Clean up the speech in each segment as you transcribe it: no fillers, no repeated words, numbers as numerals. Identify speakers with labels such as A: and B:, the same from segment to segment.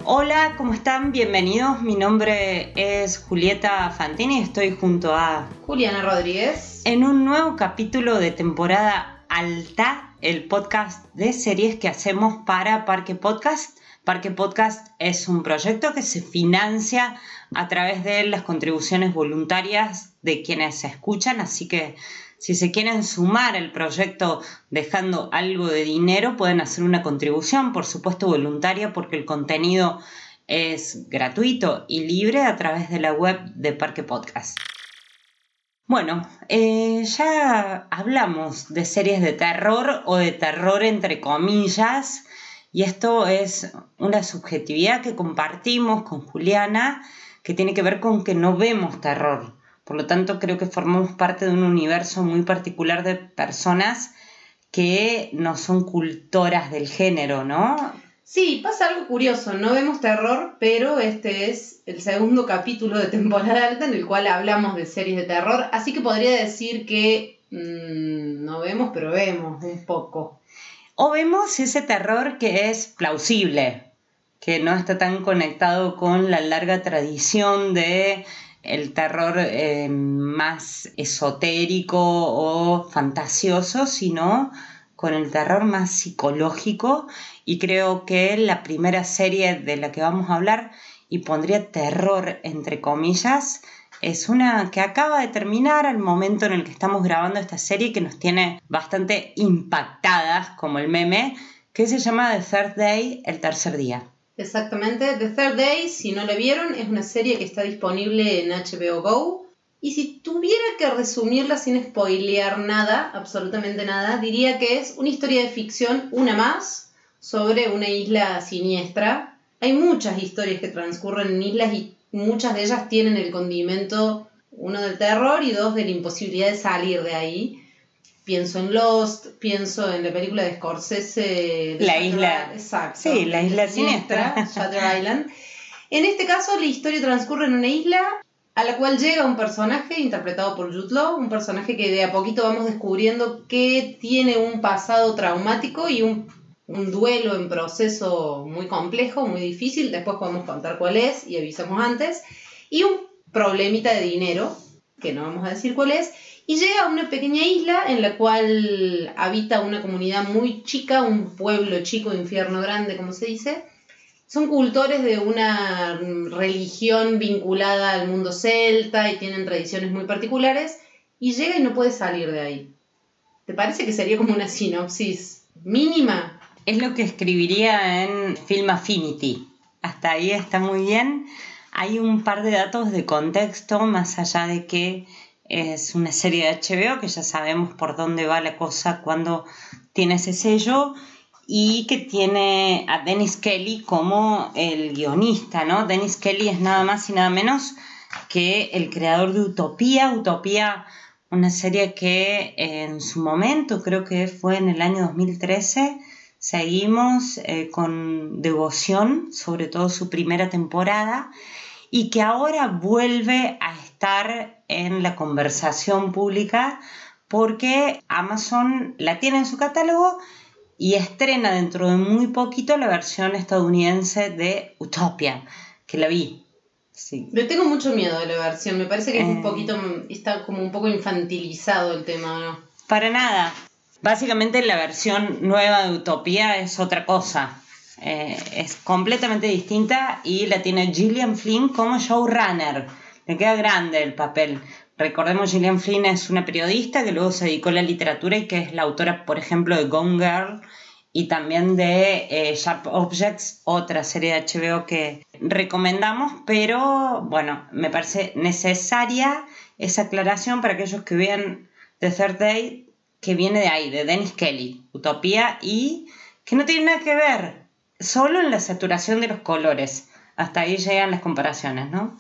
A: Hola, ¿cómo están? Bienvenidos. Mi nombre es Julieta Fantini y estoy junto a
B: Juliana Rodríguez
A: en un nuevo capítulo de temporada alta, el podcast de series que hacemos para Parque Podcast. Parque Podcast es un proyecto que se financia a través de las contribuciones voluntarias de quienes se escuchan, así que si se quieren sumar al proyecto dejando algo de dinero, pueden hacer una contribución, por supuesto voluntaria, porque el contenido es gratuito y libre a través de la web de Parque Podcast. Bueno, ya hablamos de series de terror o de terror entre comillas, y esto es una subjetividad que compartimos con Juliana, que tiene que ver con que no vemos terror. Por lo tanto, creo que formamos parte de un universo muy particular de personas que no son cultoras del género, ¿no?
B: Sí, pasa algo curioso, no vemos terror, pero este es el segundo capítulo de temporada alta en el cual hablamos de series de terror, así que podría decir que no vemos, pero vemos un poco.
A: O vemos ese terror que es plausible, que no está tan conectado con la larga tradición de el terror más esotérico o fantasioso, sino con el terror más psicológico. Y creo que la primera serie de la que vamos a hablar, y pondría terror entre comillas, es una que acaba de terminar al momento en el que estamos grabando esta serie, que nos tiene bastante impactadas, como el meme, que se llama The Third Day, el tercer día.
B: Exactamente, The Third Day, si no la vieron, es una serie que está disponible en HBO Go. Y si tuviera que resumirla sin spoilear nada, absolutamente nada, diría que es una historia de ficción, una más, sobre una isla siniestra. Hay muchas historias que transcurren en islas y muchas de ellas tienen el condimento, uno del terror y dos de la imposibilidad de salir de ahí. Pienso en Lost, pienso en la película de Scorsese.
A: La isla.
B: Exacto.
A: Sí, la isla siniestra.
B: Shutter Island. En este caso, la historia transcurre en una isla a la cual llega un personaje interpretado por Jude Law, un personaje que de a poquito vamos descubriendo que tiene un pasado traumático y un duelo en proceso muy complejo, muy difícil. Después podemos contar cuál es y avisamos antes. Y un problemita de dinero, que no vamos a decir cuál es. Y llega a una pequeña isla en la cual habita una comunidad muy chica, un pueblo chico, infierno grande, como se dice. Son cultores de una religión vinculada al mundo celta y tienen tradiciones muy particulares. Y llega y no puede salir de ahí. ¿Te parece que sería como una sinopsis mínima?
A: Es lo que escribiría en Film Affinity. Hasta ahí está muy bien. Hay un par de datos de contexto, más allá de que es una serie de HBO, que ya sabemos por dónde va la cosa cuando tiene ese sello, y que tiene a Dennis Kelly como el guionista, ¿no? Dennis Kelly es nada más y nada menos que el creador de Utopía. Utopía, una serie que en su momento, creo que fue en el año 2013, seguimos con devoción, sobre todo su primera temporada, y que ahora vuelve a estar en la conversación pública porque Amazon la tiene en su catálogo y estrena dentro de muy poquito la versión estadounidense de Utopia, que la vi. Sí.
B: Le tengo mucho miedo de la versión, me parece que es un poquito, está como un poco infantilizado el tema, ¿no?
A: Para nada. Básicamente la versión nueva de Utopía es otra cosa. Es completamente distinta y la tiene Gillian Flynn como showrunner. Le queda grande el papel. Recordemos, Gillian Flynn es una periodista que luego se dedicó a la literatura y que es la autora, por ejemplo, de Gone Girl y también de Sharp Objects, otra serie de HBO que recomendamos, pero bueno, me parece necesaria esa aclaración para aquellos que vean The Third Day, que viene de ahí, de Dennis Kelly, Utopía, y que no tiene nada que ver, solo en la saturación de los colores. Hasta ahí llegan las comparaciones, ¿no?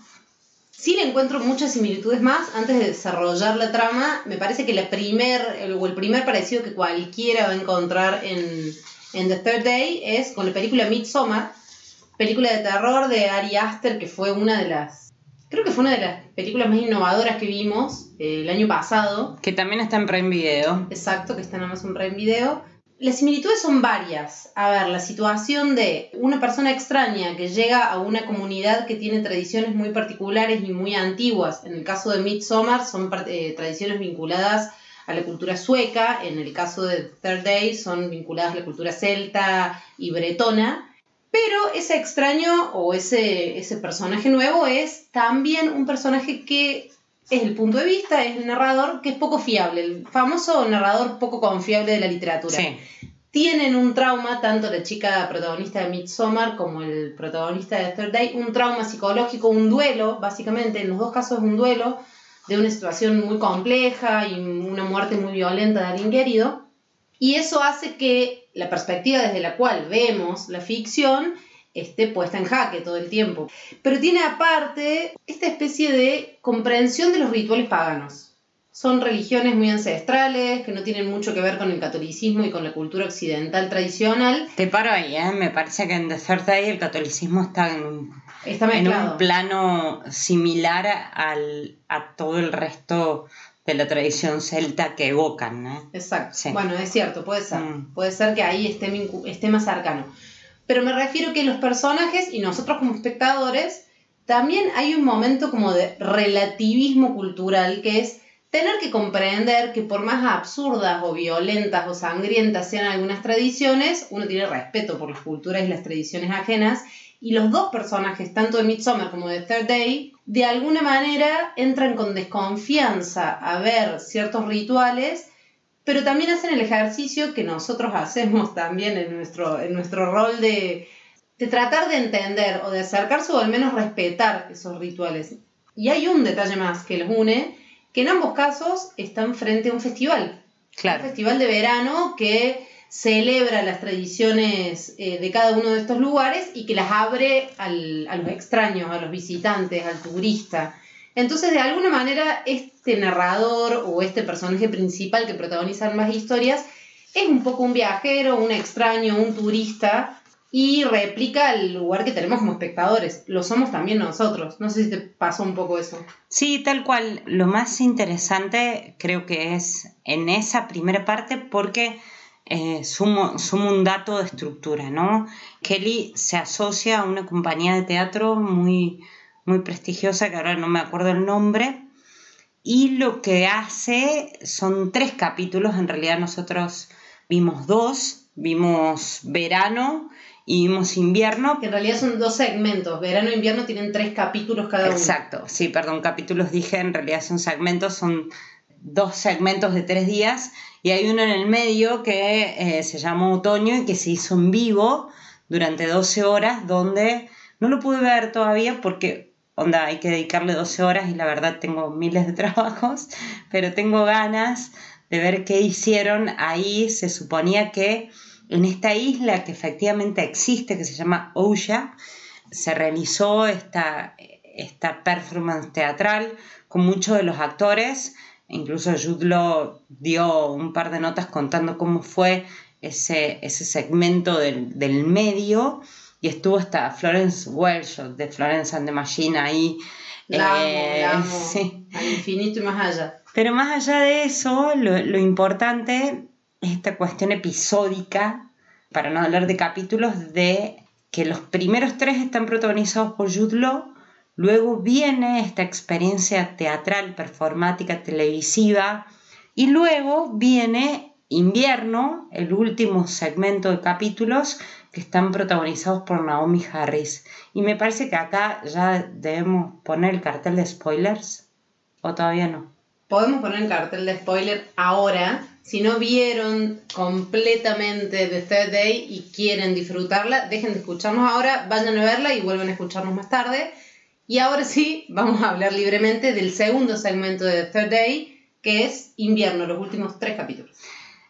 B: Sí, le encuentro muchas similitudes más. Antes de desarrollar la trama, me parece que el primer parecido que cualquiera va a encontrar en The Third Day es con la película Midsommar, película de terror de Ari Aster, que fue creo que fue una de las películas más innovadoras que vimos el año pasado.
A: Que también está en Prime Video.
B: Exacto, que está en Amazon Prime Video. Las similitudes son varias. A ver, la situación de una persona extraña que llega a una comunidad que tiene tradiciones muy particulares y muy antiguas. En el caso de Midsommar son tradiciones vinculadas a la cultura sueca. En el caso de Third Day son vinculadas a la cultura celta y bretona. Pero ese extraño o ese personaje nuevo es también un personaje que es el punto de vista, es el narrador, que es poco fiable, el famoso narrador poco confiable de la literatura.
A: Sí.
B: Tienen un trauma, tanto la chica protagonista de Midsommar como el protagonista de Third Day, un trauma psicológico, un duelo, básicamente, en los dos casos es un duelo, de una situación muy compleja y una muerte muy violenta de alguien querido, y eso hace que la perspectiva desde la cual vemos la ficción esté puesta en jaque todo el tiempo. Pero tiene aparte esta especie de comprensión de los rituales paganos. Son religiones muy ancestrales, que no tienen mucho que ver con el catolicismo y con la cultura occidental tradicional.
A: Te paro ahí, ¿eh? Me parece que en The Third Day el catolicismo está en un plano similar a todo el resto de la tradición celta que evocan, ¿eh?
B: Exacto.
A: Sí.
B: Bueno, es cierto, puede ser. Puede ser que ahí esté más cercano. Pero me refiero que los personajes y nosotros como espectadores también hay un momento como de relativismo cultural, que es tener que comprender que por más absurdas o violentas o sangrientas sean algunas tradiciones, uno tiene respeto por las culturas y las tradiciones ajenas, y los dos personajes, tanto de Midsommar como de Third Day, de alguna manera entran con desconfianza a ver ciertos rituales, pero también hacen el ejercicio que nosotros hacemos también en nuestro rol de tratar de entender o de acercarse o al menos respetar esos rituales. Y hay un detalle más que los une, que en ambos casos están frente a un festival.
A: Claro.
B: Un festival de verano que celebra las tradiciones de cada uno de estos lugares y que las abre a los extraños, a los visitantes, al turista. Entonces, de alguna manera, este narrador o este personaje principal que protagoniza ambas historias es un poco un viajero, un extraño, un turista, y replica el lugar que tenemos como espectadores. Lo somos también nosotros. No sé si te pasó un poco eso.
A: Sí, tal cual. Lo más interesante creo que es en esa primera parte porque sumo un dato de estructura, ¿no? Kelly se asocia a una compañía de teatro muy, muy prestigiosa, que ahora no me acuerdo el nombre, y lo que hace son 3 capítulos. En realidad nosotros vimos 2, vimos verano y vimos invierno.
B: Que en realidad son 2 segmentos, verano e invierno tienen 3 capítulos cada uno.
A: Exacto, sí, perdón, capítulos dije, en realidad son segmentos, son 2 segmentos de 3 días, y hay uno en el medio que se llama Otoño y que se hizo en vivo durante 12 horas, donde no lo pude ver todavía porque hay que dedicarle 12 horas y la verdad tengo miles de trabajos, pero tengo ganas de ver qué hicieron ahí. Se suponía que en esta isla que efectivamente existe, que se llama Ouya, se realizó esta performance teatral con muchos de los actores. Incluso Jude Law dio un par de notas contando cómo fue ese segmento del medio, y estuvo hasta Florence Welch de Florence and the Machine ahí.
B: La amo,
A: sí.
B: Al infinito y más allá.
A: Pero más allá de eso, lo importante es esta cuestión episódica, para no hablar de capítulos, de que los primeros 3 están protagonizados por Jude Law. Luego viene esta experiencia teatral, performática, televisiva, y luego viene invierno, el último segmento de capítulos, que están protagonizados por Naomie Harris. Y me parece que acá ya debemos poner el cartel de spoilers, ¿o todavía no?
B: Podemos poner el cartel de spoiler ahora. Si no vieron completamente The Third Day y quieren disfrutarla, dejen de escucharnos ahora, vayan a verla y vuelven a escucharnos más tarde. Y ahora sí, vamos a hablar libremente del segundo segmento de The Third Day, que es invierno, los últimos 3 capítulos.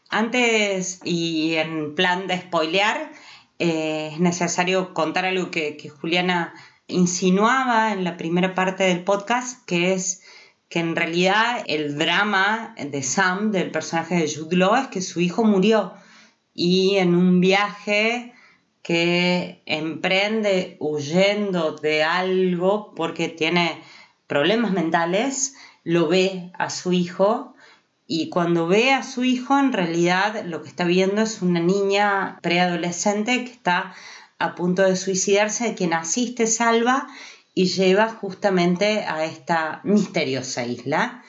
A: Antes, y en plan de spoilear, es necesario contar algo que Juliana insinuaba en la primera parte del podcast, que es que en realidad el drama de Sam, del personaje de Jude Law, es que su hijo murió, y en un viaje que emprende huyendo de algo porque tiene problemas mentales, lo ve a su hijo Y cuando ve a su hijo, en realidad lo que está viendo es una niña preadolescente que está a punto de suicidarse, de quien asiste, salva y lleva justamente a esta misteriosa isla,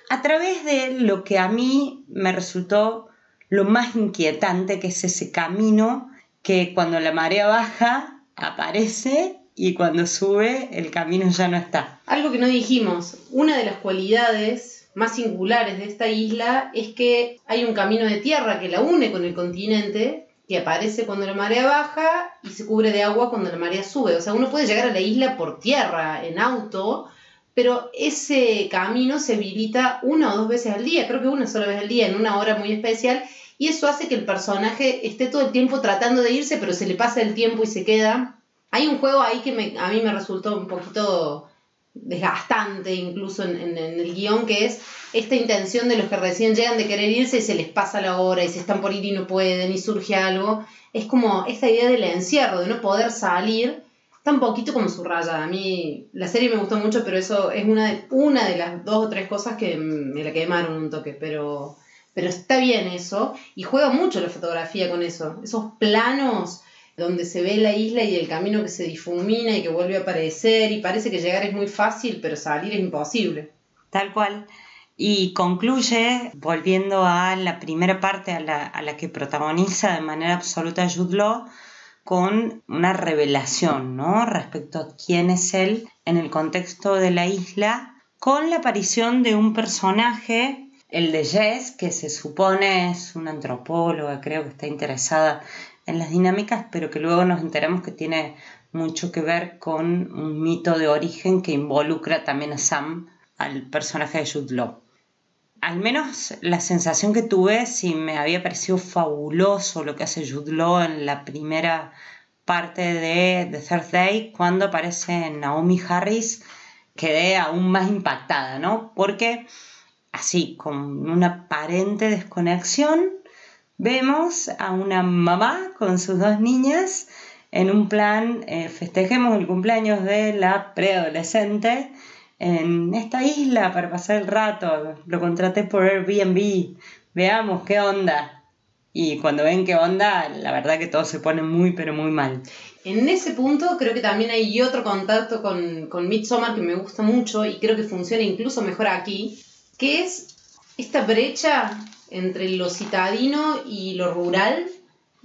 A: a través de lo que a mí me resultó lo más inquietante, que es ese camino que cuando la marea baja aparece y cuando sube el camino ya no está.
B: Algo que no dijimos, una de las cualidades más singulares de esta isla es que hay un camino de tierra que la une con el continente, que aparece cuando la marea baja y se cubre de agua cuando la marea sube. O sea, uno puede llegar a la isla por tierra, en auto, pero ese camino se habilita 1 o 2 veces al día, creo que una sola vez al día, en una hora muy especial, y eso hace que el personaje esté todo el tiempo tratando de irse, pero se le pasa el tiempo y se queda. Hay un juego ahí que a mí me resultó un poquito desgastante, incluso en el guión, que es esta intención de los que recién llegan de querer irse y se les pasa la hora y se están por ir y no pueden y surge algo. Es como esta idea del encierro, de no poder salir. Está un poquito como subrayada. A mí la serie me gustó mucho, pero eso es una de las 2 o 3 cosas que me la quemaron un toque, pero está bien eso, y juega mucho la fotografía con eso, esos planos donde se ve la isla y el camino que se difumina y que vuelve a aparecer, y parece que llegar es muy fácil, pero salir es imposible.
A: Tal cual. Y concluye, volviendo a la primera parte, a la que protagoniza de manera absoluta Jude Law, con una revelación, ¿no?, respecto a quién es él en el contexto de la isla, con la aparición de un personaje, el de Jess, que se supone es una antropóloga, creo que está interesada en las dinámicas, pero que luego nos enteramos que tiene mucho que ver con un mito de origen que involucra también a Sam, al personaje de Jude Law. Al menos la sensación que tuve, si me había parecido fabuloso lo que hace Jude Law en la primera parte de The Third Day, cuando aparece Naomie Harris, quedé aún más impactada, ¿no? Porque así, con una aparente desconexión, vemos a una mamá con sus 2 niñas en un plan, festejemos el cumpleaños de la preadolescente en esta isla para pasar el rato, lo contraté por Airbnb, veamos qué onda. Y cuando ven qué onda, la verdad que todo se pone muy pero muy mal.
B: En ese punto creo que también hay otro contacto con Midsommar que me gusta mucho y creo que funciona incluso mejor aquí, que es esta brecha entre lo citadino y lo rural.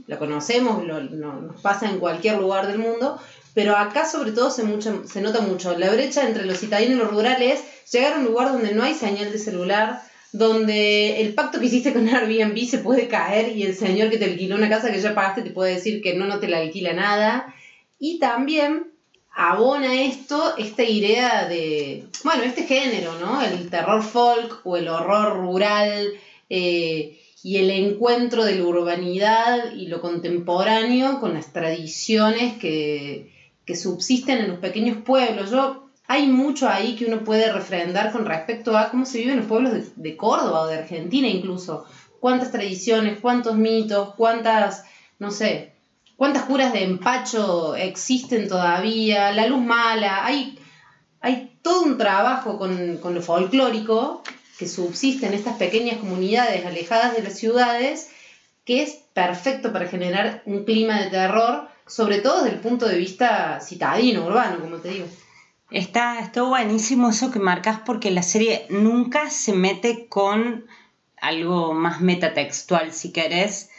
B: Lo conocemos, nos pasa en cualquier lugar del mundo, pero acá sobre todo se nota mucho. La brecha entre lo citadino y lo rural es llegar a un lugar donde no hay señal de celular, donde el pacto que hiciste con Airbnb se puede caer y el señor que te alquiló una casa que ya pagaste te puede decir que no te la alquila nada. Y también abona esta idea de, bueno, este género, ¿no? El terror folk o el horror rural, y el encuentro de la urbanidad y lo contemporáneo con las tradiciones que subsisten en los pequeños pueblos. Hay mucho ahí que uno puede refrendar con respecto a cómo se vive en los pueblos de Córdoba o de Argentina incluso. Cuántas tradiciones, cuántos mitos, cuántas curas de empacho existen todavía, la luz mala. Hay todo un trabajo con lo folclórico que subsiste en estas pequeñas comunidades alejadas de las ciudades, que es perfecto para generar un clima de terror, sobre todo desde el punto de vista citadino, urbano, como te digo.
A: Está buenísimo eso que marcas, porque la serie nunca se mete con algo más metatextual, si querés.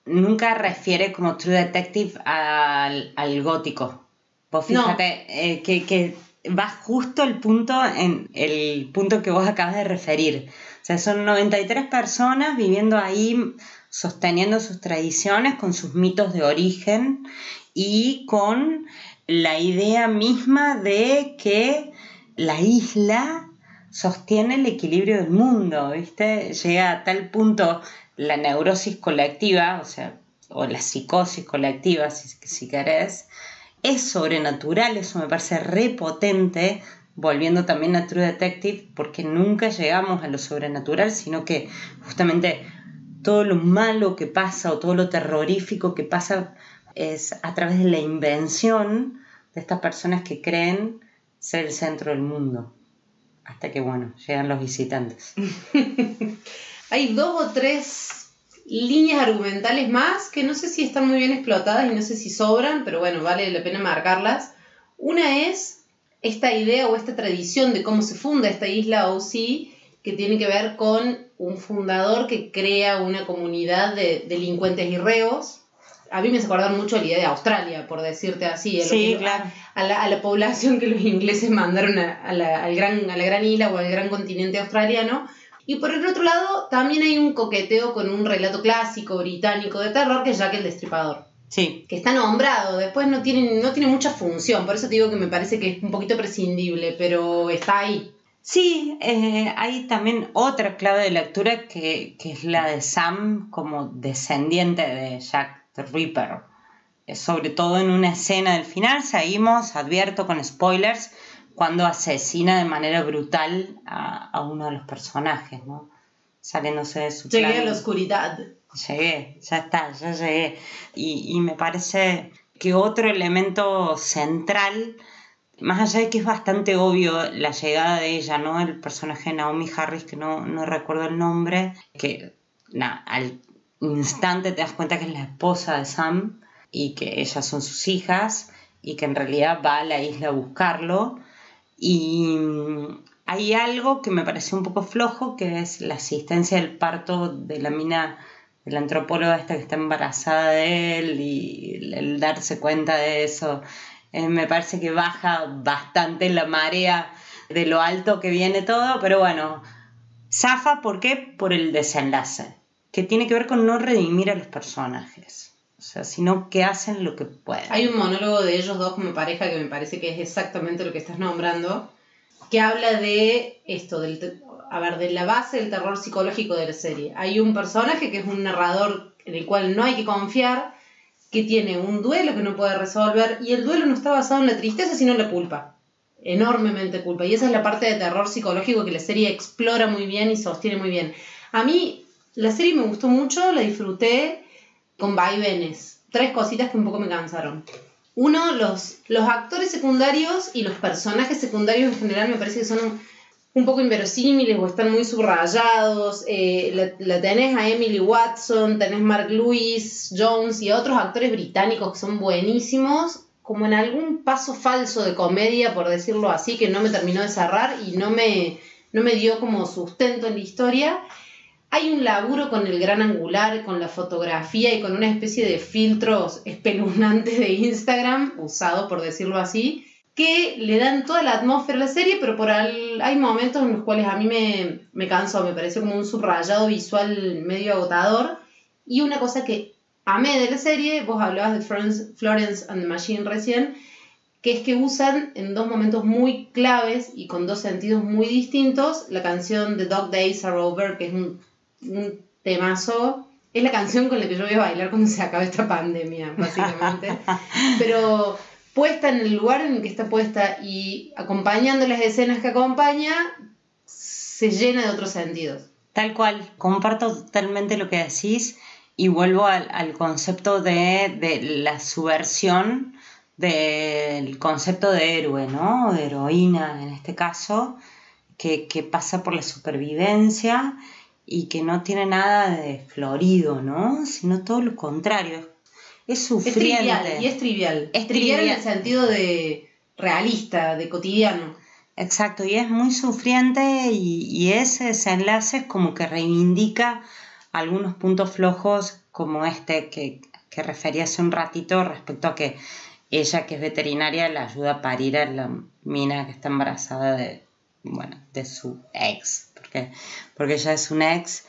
A: Nunca refiere como True Detective al gótico. Vos fíjate, no. Que va justo el punto en el punto que vos acabas de referir. O sea, son 93 personas viviendo ahí, sosteniendo sus tradiciones con sus mitos de origen y con la idea misma de que la isla sostiene el equilibrio del mundo, ¿viste? Llega a tal punto la neurosis colectiva, o la psicosis colectiva, si querés, es sobrenatural. Eso me parece repotente, volviendo también a True Detective, porque nunca llegamos a lo sobrenatural, sino que justamente todo lo malo que pasa o todo lo terrorífico que pasa es a través de la invención de estas personas que creen ser el centro del mundo. Hasta que, llegan los visitantes.
B: Hay 2 o 3 líneas argumentales más que no sé si están muy bien explotadas y no sé si sobran, pero bueno, vale la pena marcarlas. Una es esta idea o esta tradición de cómo se funda esta isla OC, que tiene que ver con un fundador que crea una comunidad de delincuentes y reos. A mí me hace acordar mucho la idea de Australia, por decirte así,
A: Sí, claro.
B: a la población que los ingleses mandaron a la gran isla o al gran continente australiano. Y por el otro lado, también hay un coqueteo con un relato clásico británico de terror que es Jack el Destripador.
A: Sí.
B: Que está nombrado, después no tiene mucha función, por eso te digo que me parece que es un poquito prescindible, pero está ahí.
A: Sí, hay también otra clave de lectura que es la de Sam como descendiente de Jack the Ripper. Sobre todo en una escena del final, seguimos, advierto con spoilers, cuando asesina de manera brutal a uno de los personajes, ¿no? Saliéndose de su
B: Llegué
A: plan.
B: a la oscuridad.
A: Llegué, ya está, ya llegué. Y me parece que otro elemento central, más allá de que es bastante obvio la llegada de ella, ¿no? El personaje de Naomi Harris, que no recuerdo el nombre, que al instante te das cuenta que es la esposa de Sam y que ellas son sus hijas y que en realidad va a la isla a buscarlo. Y hay algo que me pareció un poco flojo, que es la asistencia del parto de la mina, de la antropóloga esta que está embarazada de él, y el darse cuenta de eso. Me parece que baja bastante la marea de lo alto que viene todo, pero bueno, zafa, ¿por qué? Por el desenlace, que tiene que ver con no redimir a los personajes. O sea, sino que hacen lo que pueden.
B: Hay un monólogo de ellos dos como pareja que me parece que es exactamente lo que estás nombrando, que habla de esto, de la base del terror psicológico de la serie. Hay un personaje que es un narrador en el cual no hay que confiar, que tiene un duelo que no puede resolver, y el duelo no está basado en la tristeza, sino en la culpa. Enormemente culpa. Y esa es la parte de terror psicológico que la serie explora muy bien y sostiene muy bien. A mí la serie me gustó mucho, la disfruté con vaivenes. 3 cositas que un poco me cansaron. Uno, los actores secundarios y los personajes secundarios en general me parece que son un poco inverosímiles o están muy subrayados. La tenés a Emily Watson, tenés Mark Lewis, Jones y a otros actores británicos que son buenísimos, como en algún paso falso de comedia, por decirlo así, que no me terminó de cerrar y no me dio como sustento en la historia. Hay un laburo con el gran angular, con la fotografía y con una especie de filtros espeluznantes de Instagram, usado por decirlo así, que le dan toda la atmósfera a la serie, pero hay momentos en los cuales a mí me cansó, me pareció como un subrayado visual medio agotador. Y una cosa que amé de la serie, vos hablabas de Florence and the Machine recién, que es que usan en 2 momentos muy claves y con 2 sentidos muy distintos la canción The Dog Days Are Over, que es un temazo. Es la canción con la que yo voy a bailar cuando se acabe esta pandemia, básicamente. Pero puesta en el lugar en el que está puesta y acompañando las escenas que acompaña, se llena de otros sentidos.
A: Tal cual, comparto totalmente lo que decís y vuelvo al concepto de la subversión del concepto de héroe, ¿no? De heroína en este caso, que pasa por la supervivencia y que no tiene nada de florido, ¿no? Sino todo lo contrario. Es sufriente.
B: Es trivial. Es trivial en el sentido de realista, de cotidiano.
A: Exacto, y es muy sufriente y ese desenlace es como que reivindica algunos puntos flojos como este que refería hace un ratito respecto a que ella, que es veterinaria, le ayuda a parir a la mina que está embarazada de su ex, porque ella es un ex,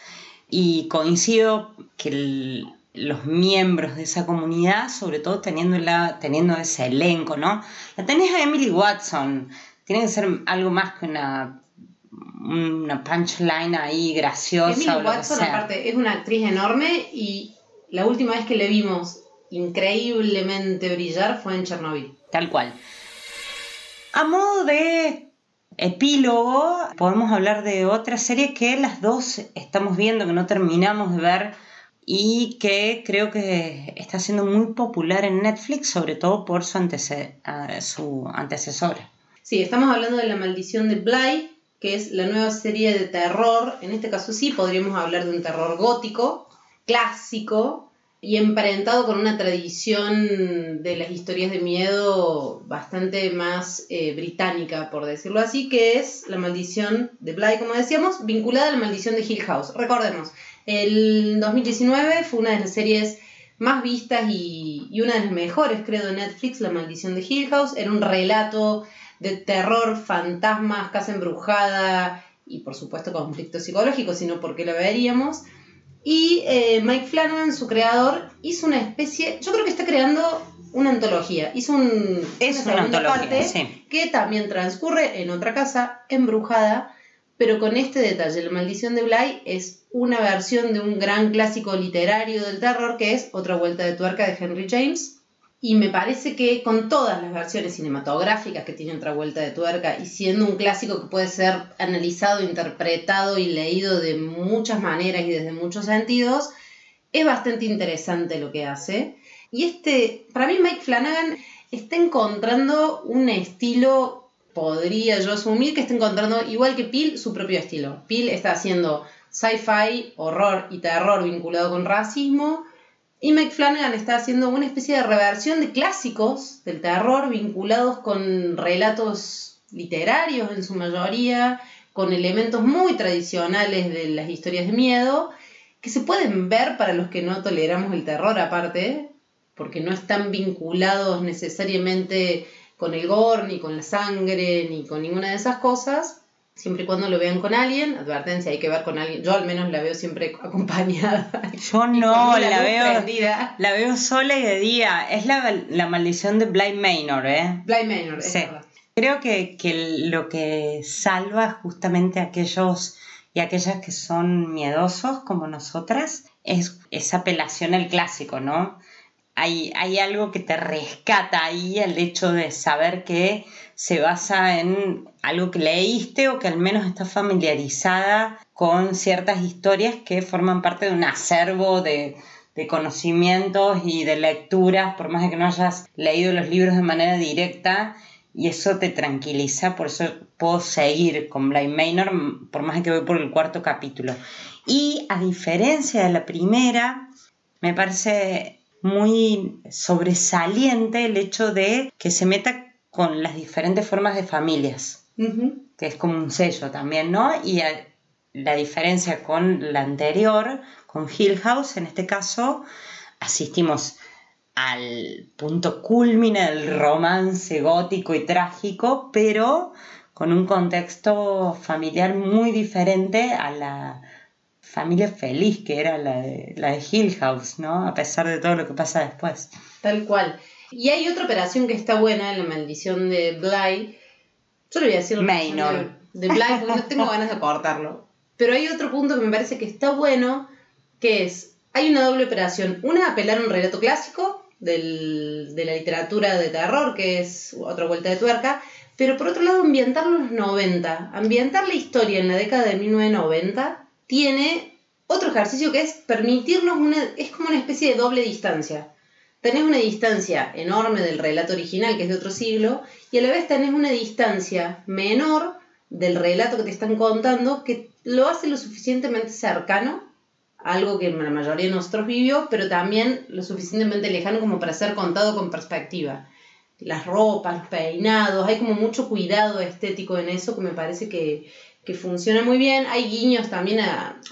A: y coincido que los miembros de esa comunidad, sobre todo teniendo ese elenco, ¿no? La tenés a Emily Watson, tiene que ser algo más que una punchline ahí graciosa.
B: Emily
A: o lo
B: Watson,
A: que sea.
B: aparte, es una actriz enorme y la última vez que le vimos increíblemente brillar fue en Chernobyl.
A: Tal cual. A modo de epílogo, podemos hablar de otra serie que las dos estamos viendo, que no terminamos de ver y que creo que está siendo muy popular en Netflix, sobre todo por su antecesora.
B: Sí, estamos hablando de La Maldición de Bly, que es la nueva serie de terror. En este caso sí podríamos hablar de un terror gótico, clásico, y emparentado con una tradición de las historias de miedo bastante más británica, por decirlo así, que es La Maldición de Bly, como decíamos, vinculada a La Maldición de Hill House. Recordemos, el 2019 fue una de las series más vistas y una de las mejores, creo, de Netflix, La Maldición de Hill House. Era un relato de terror, fantasmas, casa embrujada y, por supuesto, conflicto psicológico, sino porque lo veríamos. Y Mike Flanagan, su creador, hizo una especie, yo creo que está creando una antología, hizo una segunda parte, sí, que también transcurre en otra casa embrujada, pero con este detalle: La Maldición de Bly es una versión de un gran clásico literario del terror, que es Otra Vuelta de Tuerca de Henry James. Y me parece que con todas las versiones cinematográficas que tiene Otra Vuelta de Tuerca, y siendo un clásico que puede ser analizado, interpretado y leído de muchas maneras y desde muchos sentidos, es bastante interesante lo que hace. Y para mí Mike Flanagan está encontrando un estilo, podría yo asumir que está encontrando, igual que Peele, su propio estilo. Peele está haciendo sci-fi, horror y terror vinculado con racismo, y Mike Flanagan está haciendo una especie de reversión de clásicos del terror vinculados con relatos literarios en su mayoría, con elementos muy tradicionales de las historias de miedo, que se pueden ver para los que no toleramos el terror aparte, porque no están vinculados necesariamente con el gore, ni con la sangre, ni con ninguna de esas cosas. Siempre y cuando lo vean con alguien, advertencia, hay que ver con alguien. Yo al menos la veo siempre acompañada.
A: Yo no, la veo sola y de día. Es la maldición de Bly Manor, ¿eh?
B: Bly Manor,
A: sí.
B: Es verdad.
A: Creo que lo que salva justamente a aquellos y aquellas que son miedosos como nosotras es esa apelación al clásico, ¿no? Hay algo que te rescata ahí, el hecho de saber que se basa en algo que leíste o que al menos estás familiarizada con ciertas historias que forman parte de un acervo de conocimientos y de lecturas, por más de que no hayas leído los libros de manera directa, y eso te tranquiliza. Por eso puedo seguir con Bly Manor, por más de que voy por el 4º capítulo. Y a diferencia de la primera, me parece muy sobresaliente el hecho de que se meta con las diferentes formas de familias, que es como un sello también, ¿no? Y la diferencia con la anterior, con Hill House, en este caso, asistimos al punto culmine del romance gótico y trágico, pero con un contexto familiar muy diferente a la familia feliz que era la de Hill House, ¿no? A pesar de todo lo que pasa después.
B: Tal cual. Y hay otra operación que está buena en La Maldición de Bly. Yo le voy a decir
A: Manor
B: de Bly porque no tengo ganas de cortarlo. Pero hay otro punto que me parece que está bueno, que es, hay una doble operación. Una, apelar a un relato clásico de la literatura de terror, que es Otra Vuelta de Tuerca, pero por otro lado ambientarlo en los 90. Ambientar la historia en la década de 1990 tiene otro ejercicio que es permitirnos es como una especie de doble distancia. Tenés una distancia enorme del relato original, que es de otro siglo, y a la vez tenés una distancia menor del relato que te están contando, que lo hace lo suficientemente cercano, algo que la mayoría de nosotros vivió, pero también lo suficientemente lejano como para ser contado con perspectiva. Las ropas, los peinados, hay como mucho cuidado estético en eso que me parece que funciona muy bien. Hay guiños también,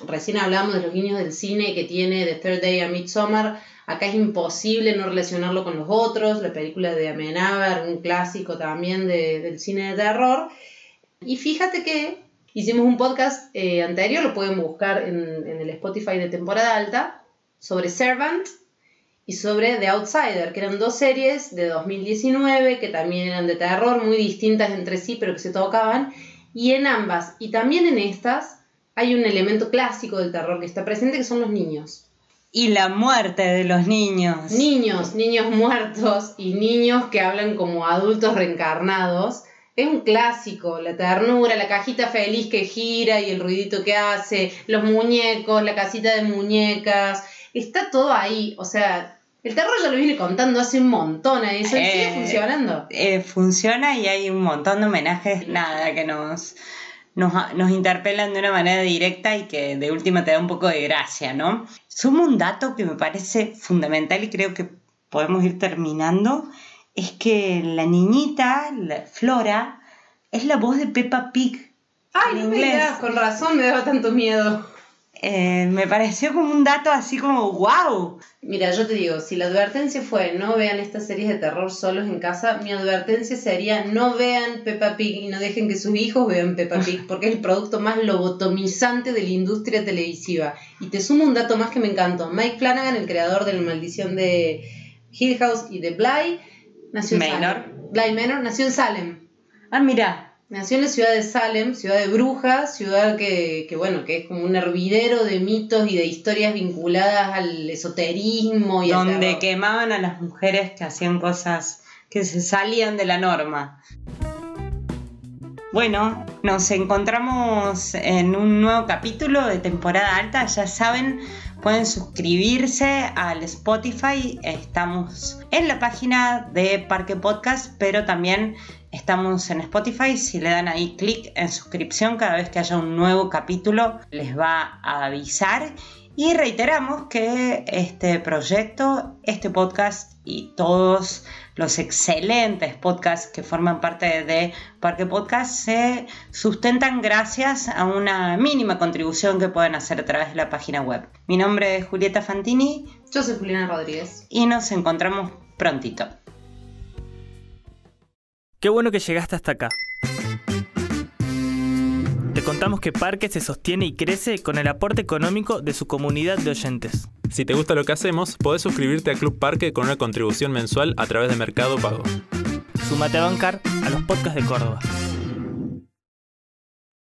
B: recién hablamos de los guiños del cine que tiene The Third Day a Midsommar. Acá es imposible no relacionarlo con los otros, la película de Amenábar, un clásico también del cine de terror. Y fíjate que hicimos un podcast anterior, lo pueden buscar en el Spotify de temporada alta, sobre Servant y sobre The Outsider, que eran 2 series de 2019 que también eran de terror, muy distintas entre sí, pero que se tocaban. Y en ambas, y también en estas, hay un elemento clásico del terror que está presente, que son los niños.
A: Y la muerte de los niños.
B: Niños muertos y niños que hablan como adultos reencarnados. Es un clásico, la ternura, la cajita feliz que gira y el ruidito que hace, los muñecos, la casita de muñecas, está todo ahí. O sea, el terror ya lo viene contando hace un montón a eso y sigue funcionando.
A: Funciona y hay un montón de homenajes, nada, que nos nos interpelan de una manera directa y que de última te da un poco de gracia, ¿no? Sumo un dato que me parece fundamental y creo que podemos ir terminando, es que la niñita, la Flora, es la voz de Peppa Pig.
B: Ay, no me digas, con razón me daba tanto miedo.
A: Me pareció como un dato así como wow.
B: Mira, yo te digo, si la advertencia fue no vean estas series de terror solos en casa, mi advertencia sería no vean Peppa Pig y no dejen que sus hijos vean Peppa Pig, porque es el producto más lobotomizante de la industria televisiva. Y te sumo un dato más que me encantó. Mike Flanagan, el creador de La Maldición de Hill House y de Bly, nació en Salem. Bly Manor nació en Salem.
A: Ah, mira.
B: Nació en la ciudad de Salem, ciudad de brujas, ciudad que es como un hervidero de mitos y de historias vinculadas al esoterismo y
A: donde quemaban a las mujeres que hacían cosas que se salían de la norma. Bueno, nos encontramos en un nuevo capítulo de temporada alta. Ya saben, pueden suscribirse al Spotify. Estamos en la página de Parque Podcast, pero también estamos en Spotify. Si le dan ahí clic en suscripción, cada vez que haya un nuevo capítulo les va a avisar. Y reiteramos que este proyecto, este podcast y todos los excelentes podcasts que forman parte de Parque Podcast se sustentan gracias a una mínima contribución que pueden hacer a través de la página web. Mi nombre es Julieta Fantini.
B: Yo soy Juliana Rodríguez.
A: Y nos encontramos prontito.
C: Qué bueno que llegaste hasta acá. Te contamos que Parque se sostiene y crece con el aporte económico de su comunidad de oyentes.
D: Si te gusta lo que hacemos, podés suscribirte a Club Parque con una contribución mensual a través de Mercado Pago.
C: Súmate a bancar a los podcasts de Córdoba.